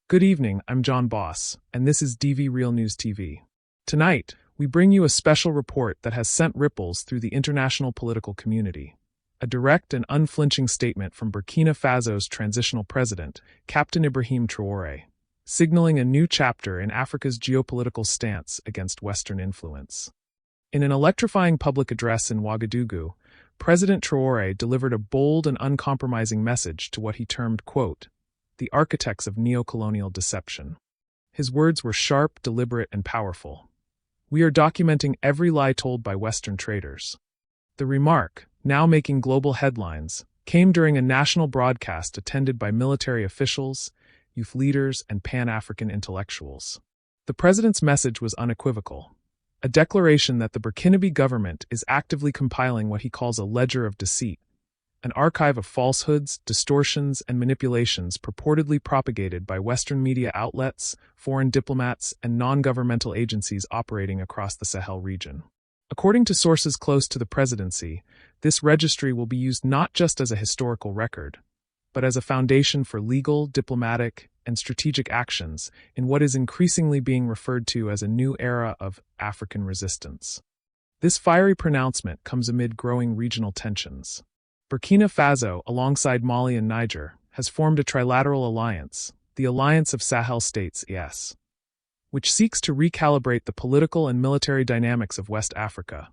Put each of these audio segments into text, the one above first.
Good evening, I'm John Boss, and this is DV Real News TV. Tonight, we bring you a special report that has sent ripples through the international political community. A direct and unflinching statement from Burkina Faso's transitional president, Captain Ibrahim Traoré, signaling a new chapter in Africa's geopolitical stance against Western influence. In an electrifying public address in Ouagadougou, President Traoré delivered a bold and uncompromising message to what he termed, quote, the architects of neo-colonial deception. His words were sharp, deliberate, and powerful. We are documenting every lie told by Western traders. The remark, now making global headlines, came during a national broadcast attended by military officials, youth leaders, and Pan-African intellectuals. The president's message was unequivocal, a declaration that the Burkinabe government is actively compiling what he calls a ledger of deceit, an archive of falsehoods, distortions, and manipulations purportedly propagated by Western media outlets, foreign diplomats, and non-governmental agencies operating across the Sahel region. According to sources close to the presidency, this registry will be used not just as a historical record, but as a foundation for legal, diplomatic, and strategic actions in what is increasingly being referred to as a new era of African resistance. This fiery pronouncement comes amid growing regional tensions. Burkina Faso, alongside Mali and Niger, has formed a trilateral alliance, the Alliance of Sahel States (ES), which seeks to recalibrate the political and military dynamics of West Africa,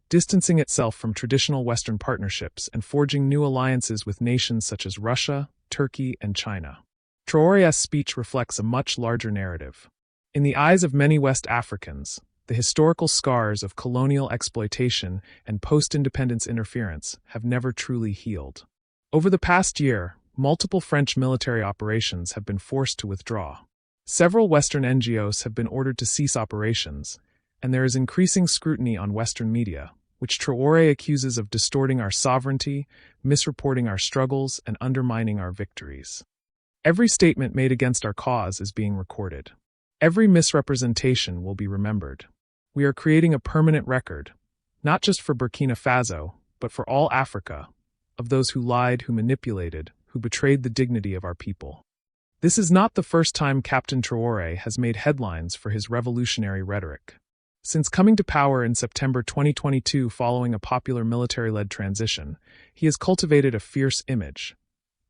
distancing itself from traditional Western partnerships and forging new alliances with nations such as Russia, Turkey, and China. Traoré's speech reflects a much larger narrative. In the eyes of many West Africans, the historical scars of colonial exploitation and post-independence interference have never truly healed. Over the past year, multiple French military operations have been forced to withdraw. Several Western NGOs have been ordered to cease operations, and there is increasing scrutiny on Western media, which Traoré accuses of distorting our sovereignty, misreporting our struggles, and undermining our victories. Every statement made against our cause is being recorded. Every misrepresentation will be remembered. We are creating a permanent record, not just for Burkina Faso, but for all Africa, of those who lied, who manipulated, who betrayed the dignity of our people. This is not the first time Captain Traoré has made headlines for his revolutionary rhetoric. Since coming to power in September 2022 following a popular military-led transition, he has cultivated a fierce image,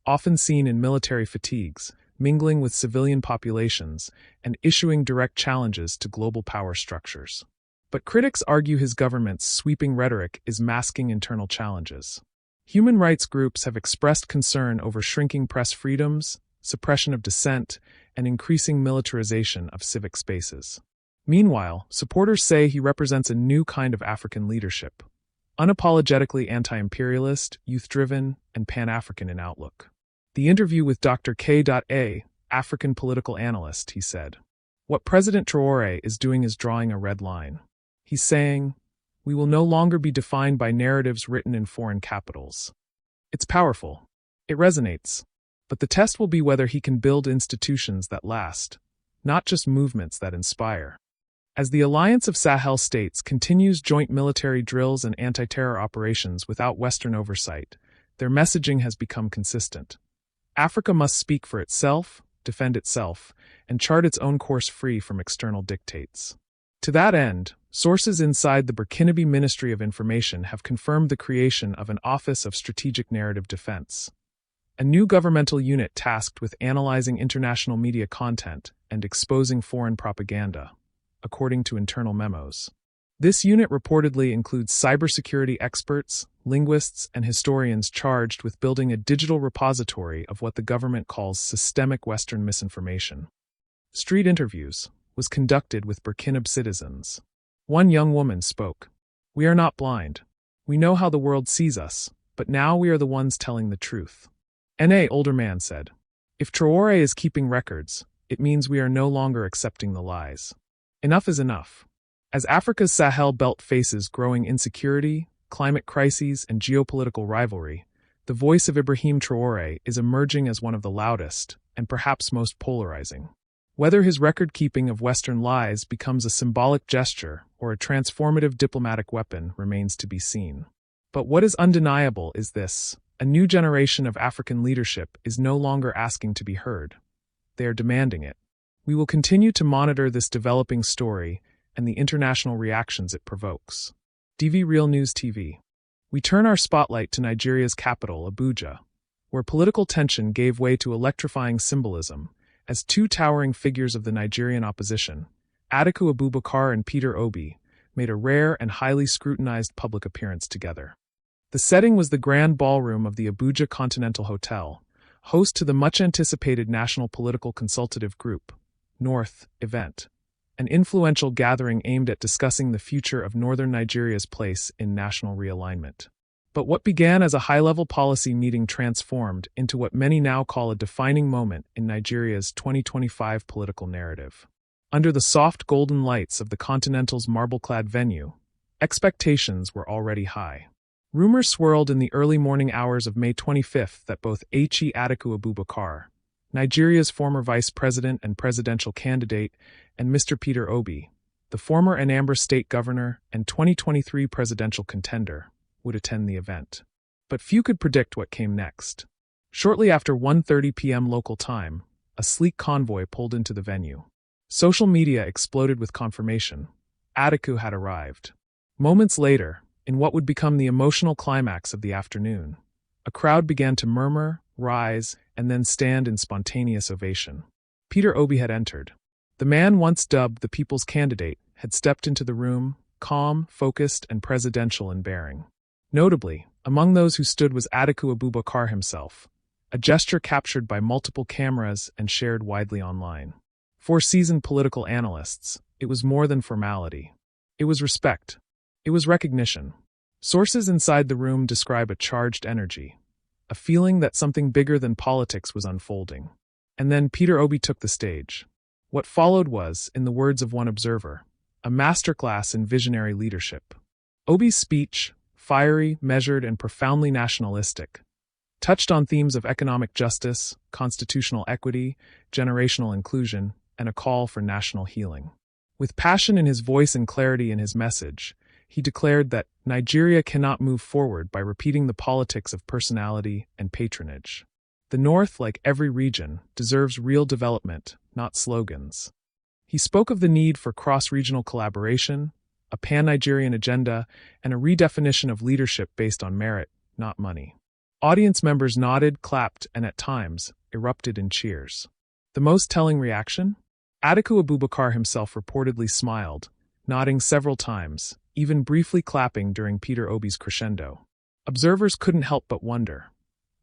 often seen in military fatigues, mingling with civilian populations, and issuing direct challenges to global power structures. But critics argue his government's sweeping rhetoric is masking internal challenges. Human rights groups have expressed concern over shrinking press freedoms, suppression of dissent, and increasing militarization of civic spaces. Meanwhile, supporters say he represents a new kind of African leadership, unapologetically anti-imperialist, youth-driven, and Pan-African in outlook. The interview with Dr. K.A., African political analyst, he said, "What President Traoré is doing is drawing a red line. He's saying, we will no longer be defined by narratives written in foreign capitals. It's powerful. It resonates. But the test will be whether he can build institutions that last, not just movements that inspire." As the Alliance of Sahel States continues joint military drills and anti-terror operations without Western oversight, their messaging has become consistent. Africa must speak for itself, defend itself, and chart its own course free from external dictates. To that end, sources inside the Burkinabe Ministry of Information have confirmed the creation of an Office of Strategic Narrative Defense, a new governmental unit tasked with analyzing international media content and exposing foreign propaganda, according to internal memos. This unit reportedly includes cybersecurity experts, linguists, and historians charged with building a digital repository of what the government calls systemic Western misinformation. Street interviews was conducted with Burkinabe citizens. One young woman spoke. "We are not blind. We know how the world sees us, but now we are the ones telling the truth." An older man said, "If Traoré is keeping records, it means we are no longer accepting the lies. Enough is enough." As Africa's Sahel belt faces growing insecurity, climate crises, and geopolitical rivalry, the voice of Ibrahim Traoré is emerging as one of the loudest and perhaps most polarizing. Whether his record-keeping of Western lies becomes a symbolic gesture or a transformative diplomatic weapon remains to be seen. But what is undeniable is this: a new generation of African leadership is no longer asking to be heard. They are demanding it. We will continue to monitor this developing story and the international reactions it provokes. DV Real News TV. We turn our spotlight to Nigeria's capital, Abuja, where political tension gave way to electrifying symbolism as two towering figures of the Nigerian opposition, Atiku Abubakar and Peter Obi, made a rare and highly scrutinized public appearance together. The setting was the grand ballroom of the Abuja Continental Hotel, host to the much-anticipated National Political Consultative Group, North, event, an influential gathering aimed at discussing the future of northern Nigeria's place in national realignment. But what began as a high-level policy meeting transformed into what many now call a defining moment in Nigeria's 2025 political narrative. Under the soft golden lights of the Continental's marble-clad venue, expectations were already high. Rumors swirled in the early morning hours of May 25 that both H.E. Atiku Abubakar, Nigeria's former vice president and presidential candidate, and Mr. Peter Obi, the former Anambra state governor and 2023 presidential contender, would attend the event. But few could predict what came next. Shortly after 1:30 p.m. local time, a sleek convoy pulled into the venue. Social media exploded with confirmation. Atiku had arrived. Moments later, in what would become the emotional climax of the afternoon, a crowd began to murmur, rise, and then stand in spontaneous ovation. Peter Obi had entered. The man once dubbed the people's candidate had stepped into the room, calm, focused, and presidential in bearing. Notably, among those who stood was Atiku Abubakar himself, a gesture captured by multiple cameras and shared widely online. For seasoned political analysts, it was more than formality. It was respect. It was recognition. Sources inside the room describe a charged energy, a feeling that something bigger than politics was unfolding. And then Peter Obi took the stage. What followed was, in the words of one observer, a masterclass in visionary leadership. Obi's speech, fiery, measured, and profoundly nationalistic, touched on themes of economic justice, constitutional equity, generational inclusion, and a call for national healing. With passion in his voice and clarity in his message, he declared that Nigeria cannot move forward by repeating the politics of personality and patronage. The North, like every region, deserves real development, not slogans. He spoke of the need for cross-regional collaboration, a pan-Nigerian agenda, and a redefinition of leadership based on merit, not money. Audience members nodded, clapped, and at times, erupted in cheers. The most telling reaction? Atiku Abubakar himself reportedly smiled, nodding several times, even briefly clapping during Peter Obi's crescendo. Observers couldn't help but wonder,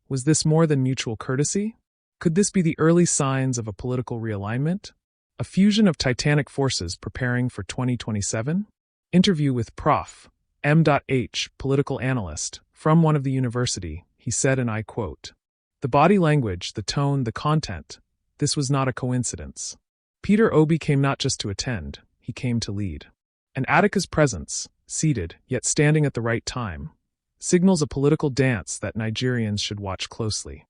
was this more than mutual courtesy? Could this be the early signs of a political realignment? A fusion of titanic forces preparing for 2027? Interview with Prof. M.H., political analyst, from one of the university, he said, and I quote, "The body language, the tone, the content, this was not a coincidence. Peter Obi came not just to attend, he came to lead. And Atiku's presence, seated, yet standing at the right time, signals a political dance that Nigerians should watch closely."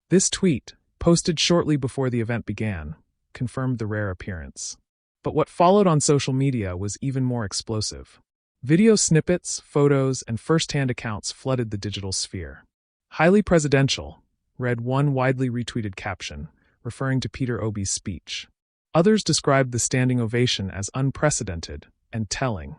This tweet, posted shortly before the event began, confirmed the rare appearance. But what followed on social media was even more explosive. Video snippets, photos, and first-hand accounts flooded the digital sphere. "Highly presidential," read one widely retweeted caption, referring to Peter Obi's speech. Others described the standing ovation as unprecedented and telling.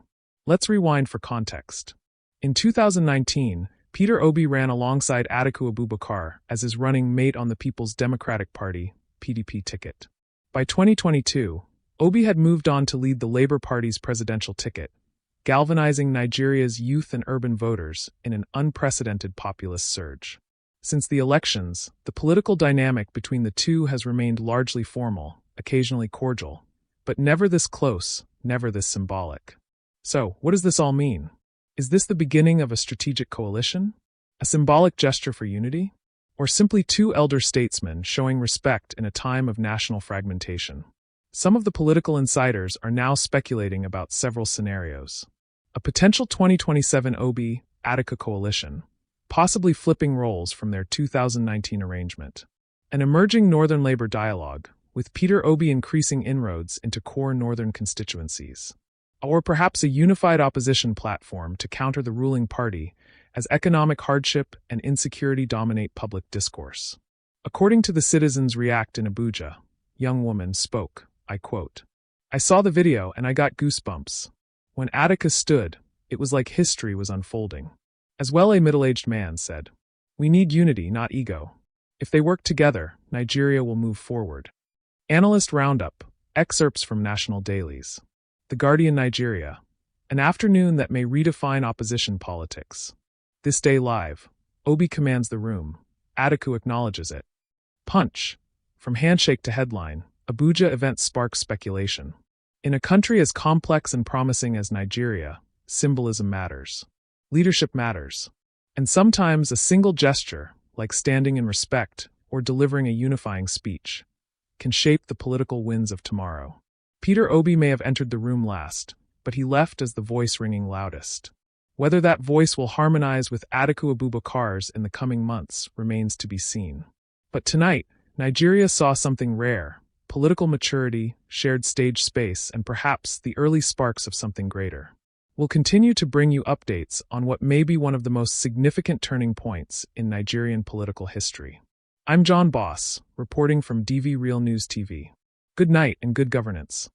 Let's rewind for context. In 2019, Peter Obi ran alongside Atiku Abubakar as his running mate on the People's Democratic Party, PDP ticket. By 2022, Obi had moved on to lead the Labour Party's presidential ticket, galvanizing Nigeria's youth and urban voters in an unprecedented populist surge. Since the elections, the political dynamic between the two has remained largely formal, occasionally cordial, but never this close, never this symbolic. So, what does this all mean? Is this the beginning of a strategic coalition? A symbolic gesture for unity? Or simply two elder statesmen showing respect in a time of national fragmentation? Some of the political insiders are now speculating about several scenarios. A potential 2027 Obi-Atiku coalition, possibly flipping roles from their 2019 arrangement. An emerging Northern Labour dialogue, with Peter Obi increasing inroads into core Northern constituencies. Or perhaps a unified opposition platform to counter the ruling party as economic hardship and insecurity dominate public discourse. According to the Citizens React in Abuja, young woman, spoke, I quote, "I saw the video and I got goosebumps. When Atticus stood, it was like history was unfolding." As well, a middle-aged man said, "We need unity, not ego. If they work together, Nigeria will move forward." Analyst Roundup, excerpts from national dailies. The Guardian, Nigeria, an afternoon that may redefine opposition politics. This Day Live, Obi commands the room, Atiku acknowledges it. Punch, from handshake to headline, Abuja event sparks speculation. In a country as complex and promising as Nigeria, symbolism matters. Leadership matters. And sometimes a single gesture, like standing in respect or delivering a unifying speech, can shape the political winds of tomorrow. Peter Obi may have entered the room last, but he left as the voice ringing loudest. Whether that voice will harmonize with Atiku Abubakar's in the coming months remains to be seen. But tonight, Nigeria saw something rare: political maturity, shared stage space, and perhaps the early sparks of something greater. We'll continue to bring you updates on what may be one of the most significant turning points in Nigerian political history. I'm John Boss, reporting from DV Real News TV. Good night and good governance.